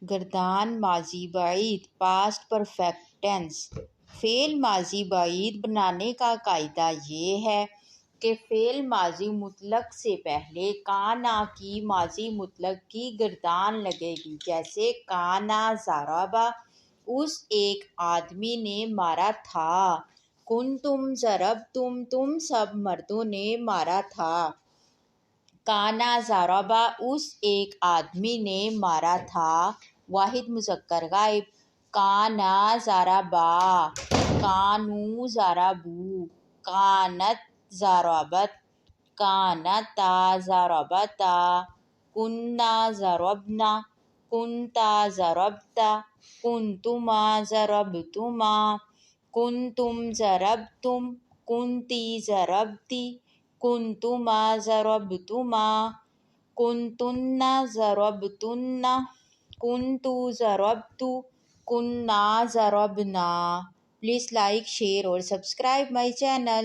گردان ماضی بعید پاسٹ پرفیکٹ ٹینس۔ فعل ماضی بعید بنانے کا قاعدہ یہ ہے کہ فعل ماضی مطلق سے پہلے کانا کی ماضی مطلق کی گردان لگے گی، جیسے کانا ضربا، اس ایک آدمی نے مارا تھا۔ کنتم ضربتم، تم سب مردوں نے مارا تھا۔ کانا ضربا، اس ایک آدمی نے مارا تھا۔ واحد مذکر غائب۔ کانا ضربا، کانو ضربو، کانت ضربت، کانتا ضربتا، کنا ضربنا، کنتا ضربتا، کنتما ضربتما، کنتم ضربتم، کنتی ضربتی، کنتما ضربتما، کنتن ضربتن، کنتو ضربتو، کنا ضربنا۔ پلیز لائک، شیئر اور سبسکرائب مائی چینل۔